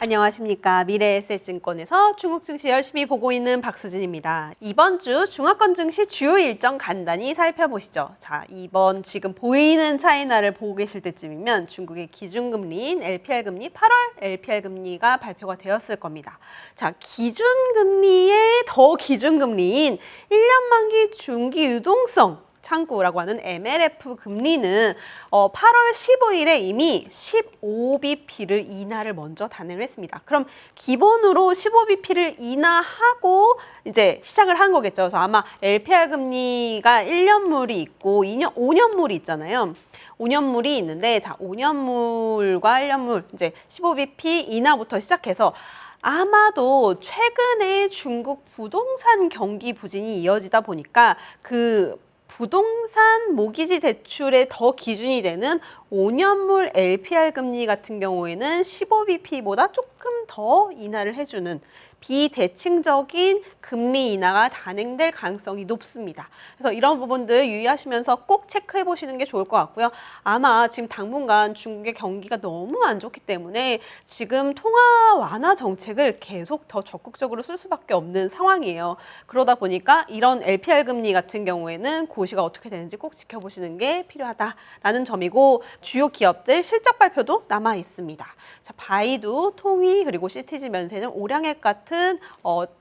안녕하십니까. 미래에셋증권에서 중국 증시 열심히 보고 있는 박수진입니다. 이번 주 중화권 증시 주요 일정 간단히 살펴보시죠. 자, 이번 지금 보이는 차이나를 보고 계실 때쯤이면 중국의 기준금리인 LPR금리, 8월 LPR금리가 발표가 되었을 겁니다. 자, 기준금리의 더 기준금리인 1년 만기 중기 유동성 창구라고 하는 MLF 금리는 8월 15일에 이미 15bp를 인하를 먼저 단행을 했습니다. 그럼 기본으로 15bp를 인하하고 이제 시작을 한 거겠죠. 그래서 아마 LPR 금리가 1년물이 있고 5년물이 있잖아요. 5년물이 있는데, 자, 5년물과 1년물 이제 15bp 인하부터 시작해서 아마도 최근에 중국 부동산 경기 부진이 이어지다 보니까 그 부동산 모기지 대출에 더 기준이 되는 5년물 LPR 금리 같은 경우에는 15bp보다 조금 더 인하를 해주는 비대칭적인 금리 인하가 단행될 가능성이 높습니다. 그래서 이런 부분들 유의하시면서 꼭 체크해 보시는 게 좋을 것 같고요. 아마 지금 당분간 중국의 경기가 너무 안 좋기 때문에 지금 통화 완화 정책을 계속 더 적극적으로 쓸 수밖에 없는 상황이에요. 그러다 보니까 이런 LPR 금리 같은 경우에는 고시가 어떻게 되는지 꼭 지켜보시는 게 필요하다라는 점이고, 주요 기업들 실적 발표도 남아 있습니다. 자, 바이두, 통이, 그리고 CTG 면세점, 오량액 같은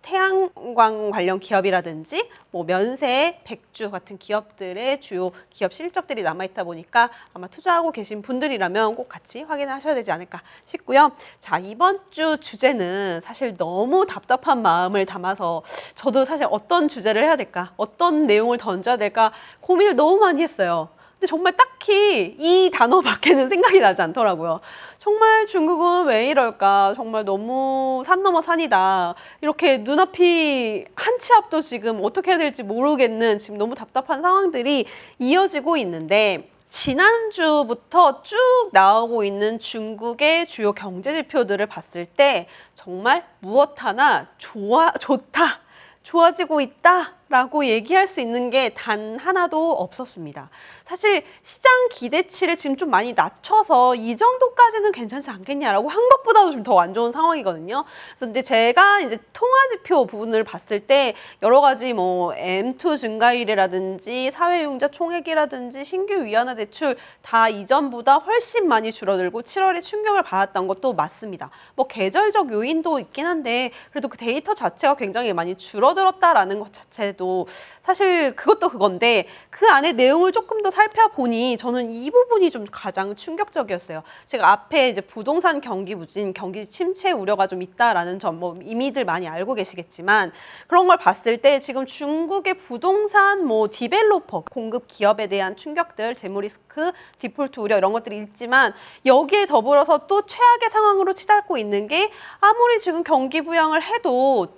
태양광 관련 기업이라든지 뭐 면세, 백주 같은 기업들의 주요 기업 실적들이 남아 있다 보니까 아마 투자하고 계신 분들이라면 꼭 같이 확인하셔야 되지 않을까 싶고요. 자, 이번 주 주제는 사실 너무 답답한 마음을 담아서 저도 사실 어떤 주제를 해야 될까, 어떤 내용을 던져야 될까 고민을 너무 많이 했어요. 근데 정말 딱히 이 단어밖에는 생각이 나지 않더라고요. 정말 중국은 왜 이럴까? 정말 너무 산 넘어 산이다. 이렇게 눈앞이 한 치 앞도 지금 어떻게 해야 될지 모르겠는 지금 너무 답답한 상황들이 이어지고 있는데, 지난주부터 쭉 나오고 있는 중국의 주요 경제 지표들을 봤을 때 정말 무엇 하나 좋다, 좋아지고 있다라고 얘기할 수 있는 게 단 하나도 없었습니다. 사실 시장 기대치를 지금 좀 많이 낮춰서 이 정도까지는 괜찮지 않겠냐라고 한 것보다도 좀 더 안 좋은 상황이거든요. 그래서 근데 제가 이제 통화지표 부분을 봤을 때 여러 가지 뭐 M2 증가율이라든지 사회융자 총액이라든지 신규 위안화 대출 다 이전보다 훨씬 많이 줄어들고 7월에 충격을 받았던 것도 맞습니다. 뭐 계절적 요인도 있긴 한데 그래도 그 데이터 자체가 굉장히 많이 줄어들었다라는 것 자체도 사실 그것도 그건데, 그 안에 내용을 조금 더 살펴보니 저는 이 부분이 좀 가장 충격적이었어요. 제가 앞에 이제 부동산 경기 부진, 경기 침체 우려가 좀 있다라는 점 뭐 이미들 많이 알고 계시겠지만, 그런 걸 봤을 때 지금 중국의 부동산 뭐 디벨로퍼, 공급 기업에 대한 충격들, 재무 리스크, 디폴트 우려 이런 것들이 있지만, 여기에 더불어서 또 최악의 상황으로 치닫고 있는 게 아무리 지금 경기 부양을 해도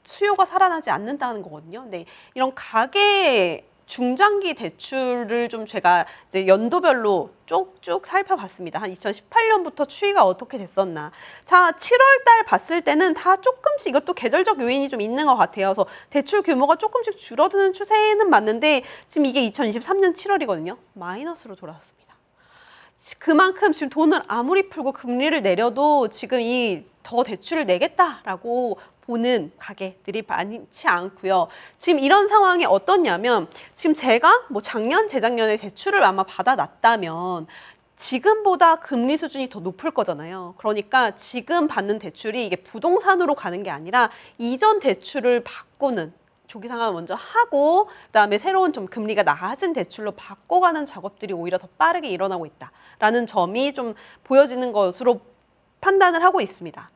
수요가 살아나지 않는다는 거거든요. 네, 이런 가계 중장기 대출을 좀 제가 이제 연도별로 쭉쭉 살펴봤습니다. 한 2018년부터 추이가 어떻게 됐었나. 자, 7월 달 봤을 때는 다 조금씩, 이것도 계절적 요인이 좀 있는 것 같아요. 그래서 대출 규모가 조금씩 줄어드는 추세는 맞는데 지금 이게 2023년 7월이거든요. 마이너스로 돌아왔습니다. 그만큼 지금 돈을 아무리 풀고 금리를 내려도 지금 이 더 대출을 내겠다라고 보는 가게들이 많지 않고요. 지금 이런 상황이 어떻냐면, 지금 제가 뭐 작년, 재작년에 대출을 아마 받아놨다면 지금보다 금리 수준이 더 높을 거잖아요. 그러니까 지금 받는 대출이 이게 부동산으로 가는 게 아니라 이전 대출을 바꾸는, 조기 상환을 먼저 하고 그다음에 새로운 좀 금리가 낮은 대출로 바꿔가는 작업들이 오히려 더 빠르게 일어나고 있다라는 점이 좀 보여지는 것으로 판단을 하고 있습니다.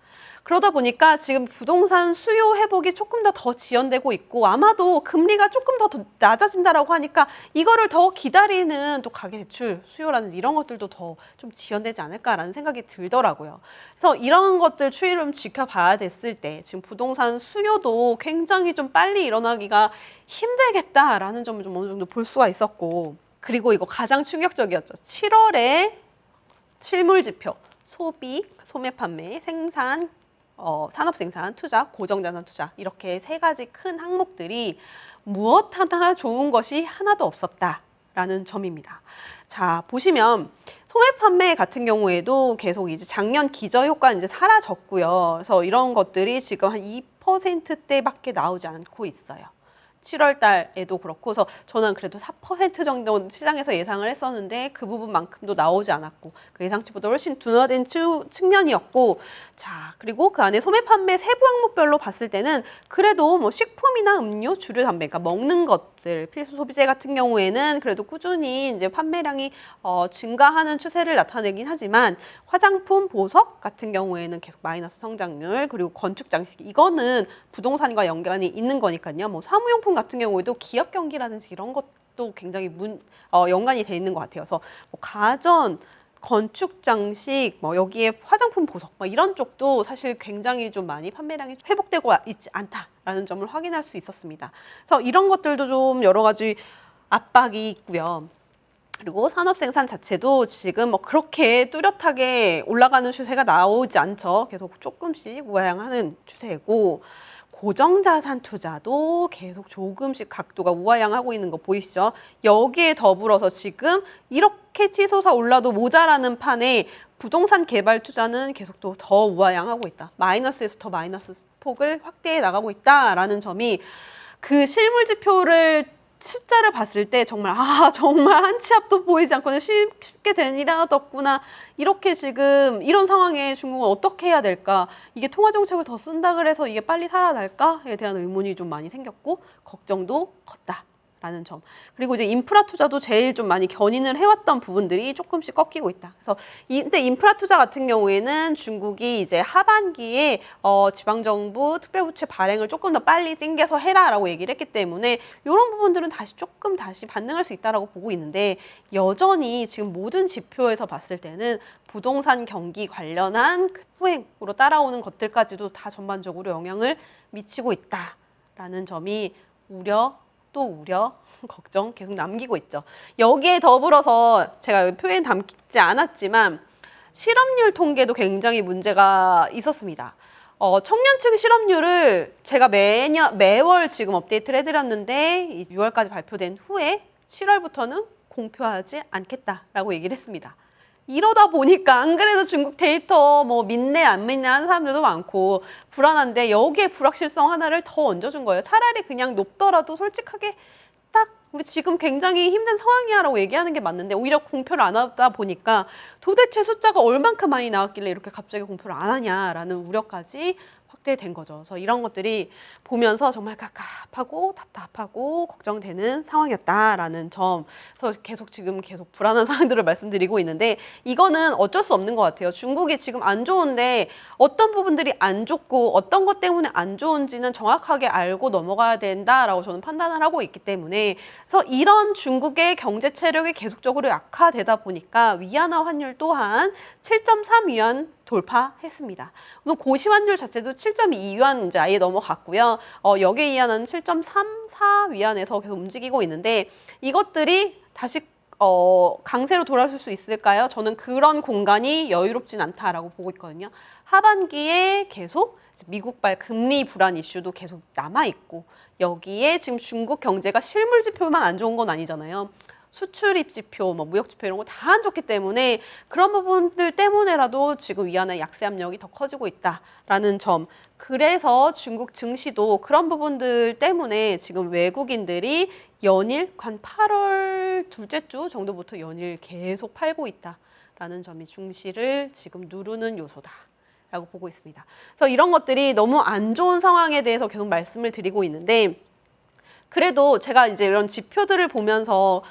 그러다 보니까 지금 부동산 수요 회복이 조금 더 지연되고 있고, 아마도 금리가 조금 더 낮아진다라고 하니까 이거를 더 기다리는 또 가계대출 수요라든지 이런 것들도 더 좀 지연되지 않을까라는 생각이 들더라고요. 그래서 이런 것들 추이를 좀 지켜봐야 됐을 때 지금 부동산 수요도 굉장히 좀 빨리 일어나기가 힘들겠다라는 점을 좀 어느 정도 볼 수가 있었고, 그리고 이거 가장 충격적이었죠. 7월에 실물 지표, 소비, 소매 판매, 생산, 산업생산, 투자, 고정자산 투자, 이렇게 세 가지 큰 항목들이 무엇 하나 좋은 것이 하나도 없었다 라는 점입니다. 자, 보시면 소매 판매 같은 경우에도 계속 이제 작년 기저 효과는 이제 사라졌고요. 그래서 이런 것들이 지금 한 2%대밖에 나오지 않고 있어요. 7월 달에도 그렇고, 그래서 저는 그래도 4% 정도 시장에서 예상을 했었는데 그 부분만큼도 나오지 않았고 그 예상치보다 훨씬 둔화된 측면이었고, 자, 그리고 그 안에 소매 판매 세부 항목별로 봤을 때는 그래도 뭐 식품이나 음료, 주류, 담배, 그러니까 먹는 것들, 필수 소비재 같은 경우에는 그래도 꾸준히 이제 판매량이 증가하는 추세를 나타내긴 하지만 화장품, 보석 같은 경우에는 계속 마이너스 성장률, 그리고 건축 장식, 이거는 부동산과 연관이 있는 거니까요. 뭐 사무용품 같은 경우에도 기업 경기라든지 이런 것도 굉장히 연관이 돼 있는 것 같아요. 그래서 뭐 가전, 건축 장식, 뭐 여기에 화장품, 보석, 뭐 이런 쪽도 사실 굉장히 좀 많이 판매량이 회복되고 있지 않다라는 점을 확인할 수 있었습니다. 그래서 이런 것들도 좀 여러 가지 압박이 있고요. 그리고 산업 생산 자체도 지금 뭐 그렇게 뚜렷하게 올라가는 추세가 나오지 않죠. 계속 조금씩 우하향하는 추세고, 고정자산 투자도 계속 조금씩 각도가 우하향하고 있는 거 보이시죠? 여기에 더불어서 지금 이렇게 치솟아 올라도 모자라는 판에 부동산 개발 투자는 계속 또 더 우하향하고 있다. 마이너스에서 더 마이너스 폭을 확대해 나가고 있다라는 점이 그 실물 지표를 숫자를 봤을 때 정말 정말 한 치 앞도 보이지 않고는 쉽게 된 일 하나도 없구나. 이렇게 지금 이런 상황에 중국은 어떻게 해야 될까? 이게 통화 정책을 더 쓴다 그래서 이게 빨리 살아날까에 대한 의문이 좀 많이 생겼고 걱정도 컸다. 라는 점. 그리고 이제 인프라 투자도 제일 좀 많이 견인을 해왔던 부분들이 조금씩 꺾이고 있다. 그래서 근데 인프라 투자 같은 경우에는 중국이 이제 하반기에 지방정부 특별부채 발행을 조금 더 빨리 땡겨서 해라라고 얘기를 했기 때문에 이런 부분들은 다시 반등할 수 있다라고 보고 있는데, 여전히 지금 모든 지표에서 봤을 때는 부동산 경기 관련한 후행으로 따라오는 것들까지도 다 전반적으로 영향을 미치고 있다라는 점이 또 우려, 걱정 계속 남기고 있죠. 여기에 더불어서 제가 여기 표현 담지 않았지만 실업률 통계도 굉장히 문제가 있었습니다. 청년층 실업률을 제가 매월 지금 업데이트를 해드렸는데 6월까지 발표된 후에 7월부터는 공표하지 않겠다라고 얘기를 했습니다. 이러다 보니까 안 그래도 중국 데이터 뭐 믿네 안 믿네 하는 사람들도 많고 불안한데 여기에 불확실성 하나를 더 얹어준 거예요. 차라리 그냥 높더라도 솔직하게 딱 우리 지금 굉장히 힘든 상황이야 라고 얘기하는 게 맞는데 오히려 공표를 안 하다 보니까 도대체 숫자가 얼만큼 많이 나왔길래 이렇게 갑자기 공표를 안 하냐라는 우려까지 확대된 거죠. 그래서 이런 것들이 보면서 정말 갑갑하고 답답하고 걱정되는 상황이었다라는 점. 그래서 계속 불안한 상황들을 말씀드리고 있는데 이거는 어쩔 수 없는 것 같아요. 중국이 지금 안 좋은데 어떤 부분들이 안 좋고 어떤 것 때문에 안 좋은지는 정확하게 알고 넘어가야 된다라고 저는 판단을 하고 있기 때문에, 그래서 이런 중국의 경제 체력이 계속적으로 약화되다 보니까 위안화 환율 또한 7.3 위안 돌파했습니다. 고시 환율 자체도 7.2위안 이제 아예 넘어갔고요. 역외 위안은 7.34위안에서 계속 움직이고 있는데 이것들이 다시 강세로 돌아설 수 있을까요? 저는 그런 공간이 여유롭진 않다라고 보고 있거든요. 하반기에 계속 미국발 금리 불안 이슈도 계속 남아있고 여기에 지금 중국 경제가 실물 지표만 안 좋은 건 아니잖아요. 수출입 지표, 뭐 무역 지표 이런 거 다 안 좋기 때문에 그런 부분들 때문에라도 지금 위안의 약세 압력이 더 커지고 있다라는 점. 그래서 중국 증시도 그런 부분들 때문에 지금 외국인들이 연일 한 8월 둘째 주 정도부터 연일 계속 팔고 있다라는 점이 중시를 지금 누르는 요소다. 라고 보고 있습니다. 그래서 이런 것들이 너무 안 좋은 상황에 대해서 계속 말씀을 드리고 있는데, 그래도 제가 이제 이런 지표들을 보면서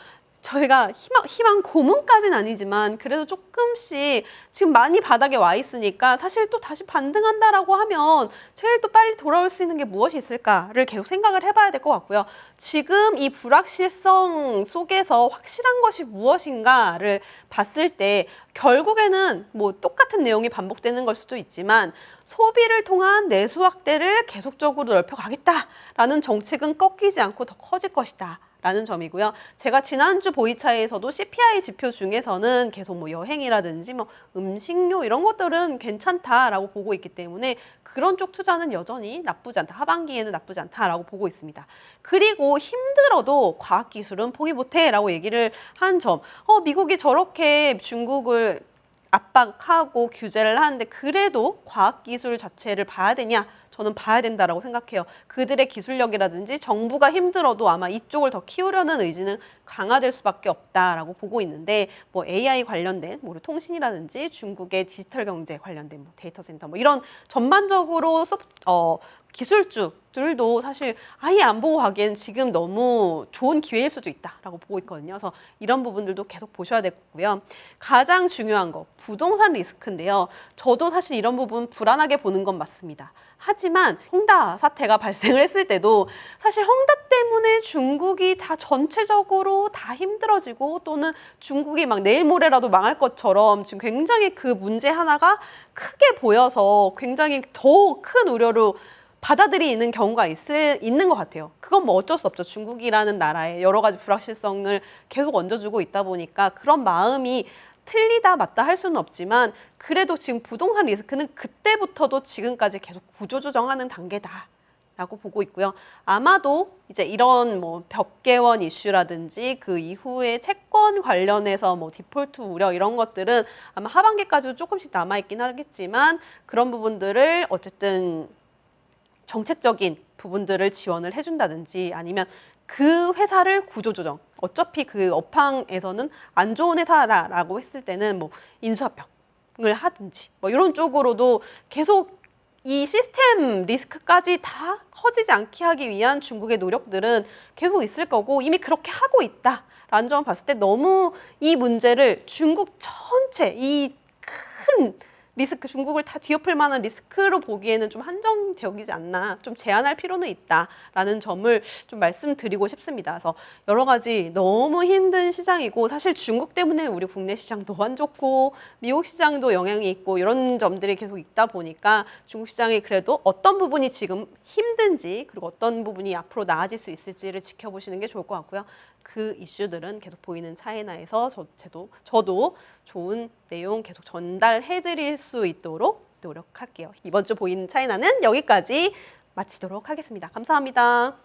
저희가 희망 고문까지는 아니지만 그래도 조금씩 지금 많이 바닥에 와 있으니까 사실 또 다시 반등한다라고 하면 제일 또 빨리 돌아올 수 있는 게 무엇이 있을까를 계속 생각을 해봐야 될 것 같고요. 지금 이 불확실성 속에서 확실한 것이 무엇인가를 봤을 때 결국에는 뭐 똑같은 내용이 반복되는 걸 수도 있지만 소비를 통한 내수 확대를 계속적으로 넓혀가겠다라는 정책은 꺾이지 않고 더 커질 것이다. 라는 점이고요. 제가 지난주 보이차에서도 CPI 지표 중에서는 계속 뭐 여행이라든지 뭐 음식료 이런 것들은 괜찮다라고 보고 있기 때문에 그런 쪽 투자는 여전히 나쁘지 않다. 하반기에는 나쁘지 않다라고 보고 있습니다. 그리고 힘들어도 과학기술은 포기 못해라고 얘기를 한 점. 미국이 저렇게 중국을 압박하고 규제를 하는데 그래도 과학기술 자체를 봐야 되냐? 저는 봐야 된다라고 생각해요. 그들의 기술력이라든지 정부가 힘들어도 아마 이쪽을 더 키우려는 의지는 강화될 수밖에 없다라고 보고 있는데 뭐 AI 관련된 뭐 통신이라든지 중국의 디지털 경제 관련된 뭐 데이터 센터 뭐 이런 전반적으로 기술주들도 사실 아예 안 보고 가기엔 지금 너무 좋은 기회일 수도 있다라고 보고 있거든요. 그래서 이런 부분들도 계속 보셔야 되고요. 가장 중요한 거 부동산 리스크인데요. 저도 사실 이런 부분 불안하게 보는 건 맞습니다. 하지만 헝다 사태가 발생을 했을 때도 사실 헝다 때문에 중국이 다 전체적으로 다 힘들어지고 또는 중국이 막 내일 모레라도 망할 것처럼 지금 굉장히 그 문제 하나가 크게 보여서 굉장히 더 큰 우려로 받아들이는 경우가 있는 것 같아요. 그건 뭐 어쩔 수 없죠. 중국이라는 나라에 여러 가지 불확실성을 계속 얹어주고 있다 보니까 그런 마음이 틀리다 맞다 할 수는 없지만 그래도 지금 부동산 리스크는 그때부터도 지금까지 계속 구조조정하는 단계다라고 보고 있고요. 아마도 이제 이런 뭐 벽개원 이슈라든지 그 이후에 채권 관련해서 뭐 디폴트 우려 이런 것들은 아마 하반기까지도 조금씩 남아있긴 하겠지만 그런 부분들을 어쨌든 정책적인 부분들을 지원을 해준다든지 아니면 그 회사를 구조조정, 어차피 그 업황에서는 안 좋은 회사라고 했을 때는 뭐 인수합병을 하든지 뭐 이런 쪽으로도 계속 이 시스템 리스크까지 다 커지지 않게 하기 위한 중국의 노력들은 계속 있을 거고 이미 그렇게 하고 있다라는 점을 봤을 때 너무 이 문제를 중국 전체 이 큰 리스크, 중국을 다 뒤엎을 만한 리스크로 보기에는 좀 한정적이지 않나, 좀 제한할 필요는 있다라는 점을 좀 말씀드리고 싶습니다. 그래서 여러 가지 너무 힘든 시장이고 사실 중국 때문에 우리 국내 시장도 안 좋고 미국 시장도 영향이 있고 이런 점들이 계속 있다 보니까 중국 시장이 그래도 어떤 부분이 지금 힘든지 그리고 어떤 부분이 앞으로 나아질 수 있을지를 지켜보시는 게 좋을 것 같고요. 그 이슈들은 계속 보이는 차이나에서 저도 좋은 내용 계속 전달해 드릴 수 있도록 노력할게요. 이번 주 보이는 차이나는 여기까지 마치도록 하겠습니다. 감사합니다.